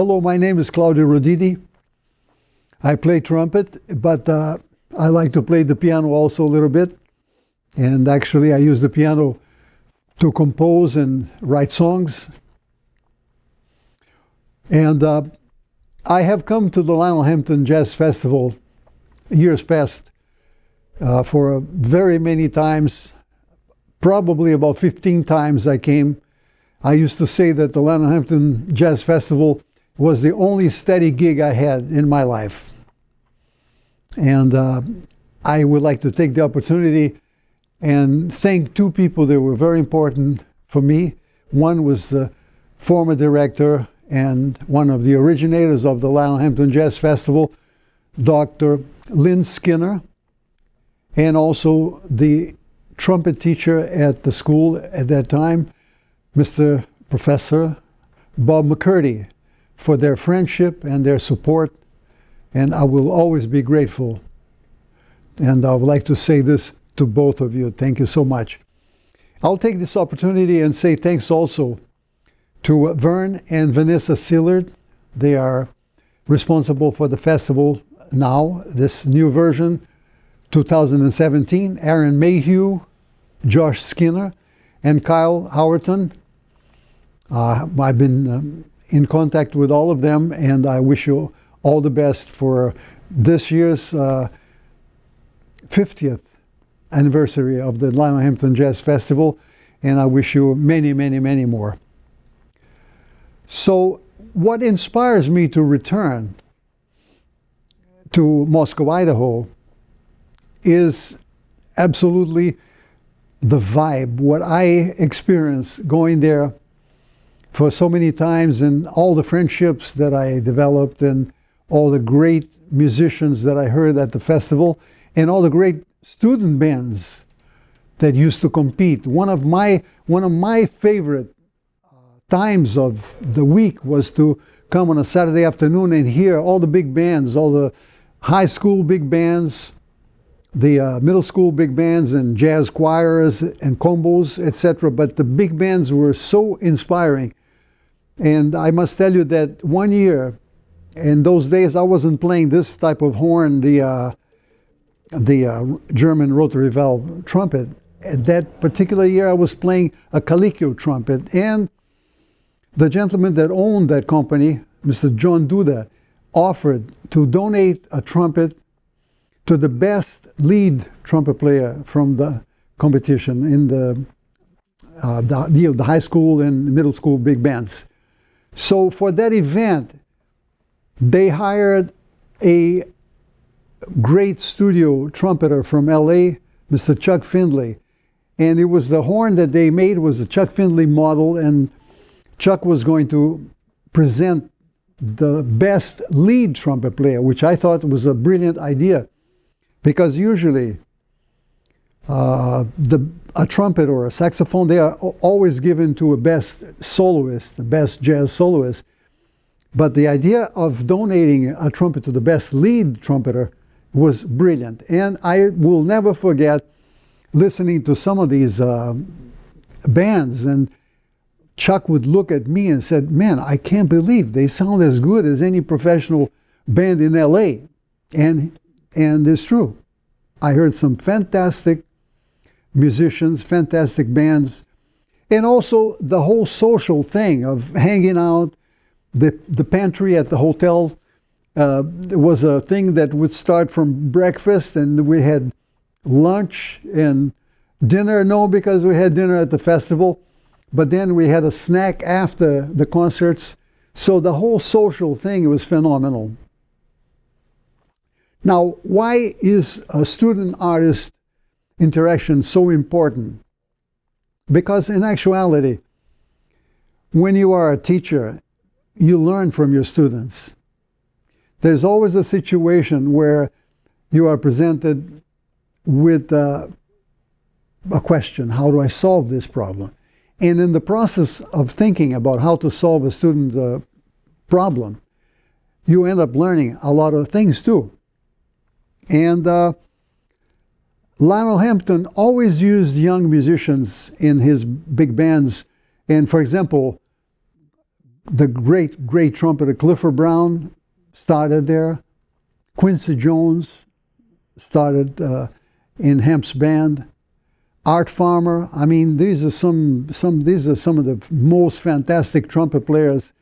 Hello, my name is Claudio Roditi. I play trumpet, but I like to play the piano also a little bit. And actually, I use the piano to compose and write songs. And I have come to the Lionel Hampton Jazz Festival years past for very many times. Probably about 15 times I came. I used to say that the Lionel Hampton Jazz Festival was the only steady gig I had in my life. And I would like to take the opportunity and thank two people that were very important for me. One was the former director and one of the originators of the Lionel Hampton Jazz Festival, Dr. Lynn Skinner, and also the trumpet teacher at the school at that time, Mr. Professor Bob McCurdy, for their friendship and their support, and I will always be grateful. And I would like to say this to both of you. Thank you so much. I'll take this opportunity and say thanks also to Vern and Vanessa Sillard. They are responsible for the festival now, this new version, 2017. Aaron Mayhew, Josh Skinner, and Kyle Howerton. I've been in contact with all of them, and I wish you all the best for this year's 50th anniversary of the Lionel Hampton Jazz Festival, and I wish you many, many, many more. So what inspires me to return to Moscow, Idaho, is absolutely the vibe, what I experienced going there for so many times, and all the friendships that I developed, and all the great musicians that I heard at the festival, and all the great student bands that used to compete. One of my favorite times of the week was to come on a Saturday afternoon and hear all the big bands, all the high school big bands, the middle school big bands, and jazz choirs and combos, etc. But the big bands were so inspiring. And I must tell you that one year, in those days, I wasn't playing this type of horn, the German rotary valve trumpet. At that particular year, I was playing a Calicchio trumpet. And the gentleman that owned that company, Mr. John Duda, offered to donate a trumpet to the best lead trumpet player from the competition in the high school and middle school big bands. So for that event, they hired a great studio trumpeter from LA, Mr. Chuck Findlay. And it was the horn that they made was a Chuck Findlay model, and Chuck was going to present the best lead trumpet player, which I thought was a brilliant idea. Because usually a trumpet or a saxophone, they are always given to a best soloist, the best jazz soloist. But the idea of donating a trumpet to the best lead trumpeter was brilliant. And I will never forget listening to some of these bands, and Chuck would look at me and said, "Man, I can't believe they sound as good as any professional band in LA." And it's true. I heard some fantastic musicians, fantastic bands, and also the whole social thing of hanging out. The pantry at the hotel was a thing that would start from breakfast, and we had lunch and dinner. No, because we had dinner at the festival, but then we had a snack after the concerts. So the whole social thing was phenomenal. Now, why is a student-artist interaction so important? Because in actuality, when you are a teacher, you learn from your students. There's always a situation where you are presented with a question: how do I solve this problem? And in the process of thinking about how to solve a student problem, you end up learning a lot of things too. And Lionel Hampton always used young musicians in his big bands. And for example, the great trumpeter Clifford Brown started there. Quincy Jones started in Hamp's band. Art Farmer. I mean, these are some of the most fantastic trumpet players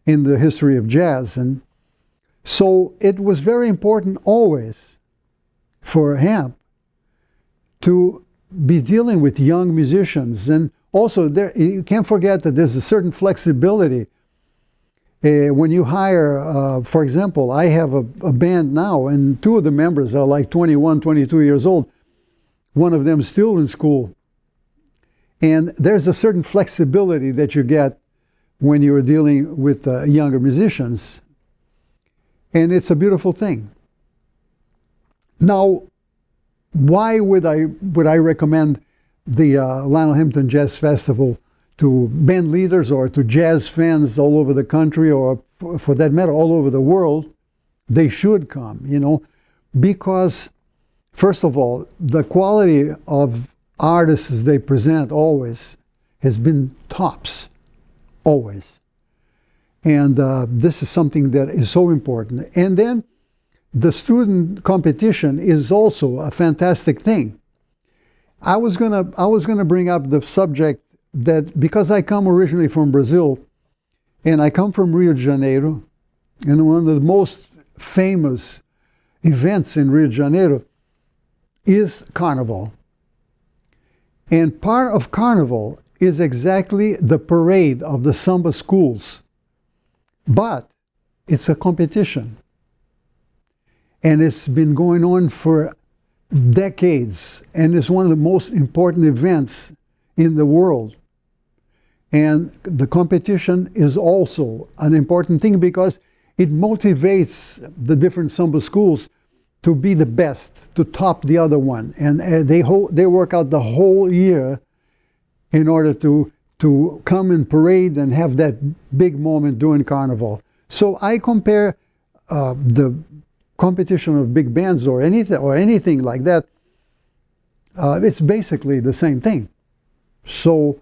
in the history of jazz. And so it was very important always for Hamp to be dealing with young musicians. And also, you can't forget that there's a certain flexibility. When you hire, for example, I have a band now, and two of the members are like 21, 22 years old. One of them is still in school. And there's a certain flexibility that you get when you're dealing with younger musicians. And it's a beautiful thing. Now, why would I recommend the Lionel Hampton Jazz Festival to band leaders or to jazz fans all over the country, or for that matter, all over the world? They should come, you know, because first of all, the quality of artists they present always has been tops, always. And this is something that is so important. And then the student competition is also a fantastic thing. I was gonna bring up the subject that, because I come originally from Brazil, and I come from Rio de Janeiro, and one of the most famous events in Rio de Janeiro is Carnival. And part of Carnival is exactly the parade of the samba schools. But it's a competition. And it's been going on for decades. And it's one of the most important events in the world. And the competition is also an important thing because it motivates the different samba schools to be the best, to top the other one. And they work out the whole year in order to come and parade and have that big moment during Carnival. So I compare the competition of big bands or anything like that. It's basically the same thing. So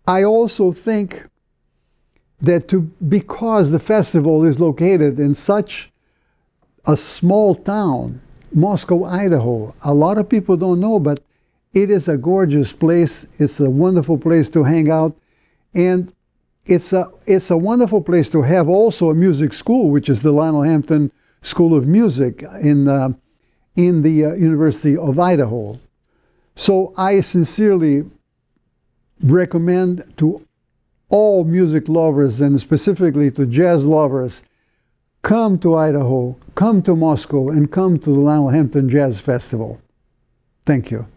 I also think that because the festival is located in such a small town, Moscow, Idaho, a lot of people don't know, but it is a gorgeous place. It's a wonderful place to hang out. And it's a wonderful place to have also a music school, which is the Lionel Hampton School of Music in the University of Idaho. So I sincerely recommend to all music lovers, and specifically to jazz lovers, come to Idaho, come to Moscow, and come to the Lionel Hampton Jazz Festival. Thank you.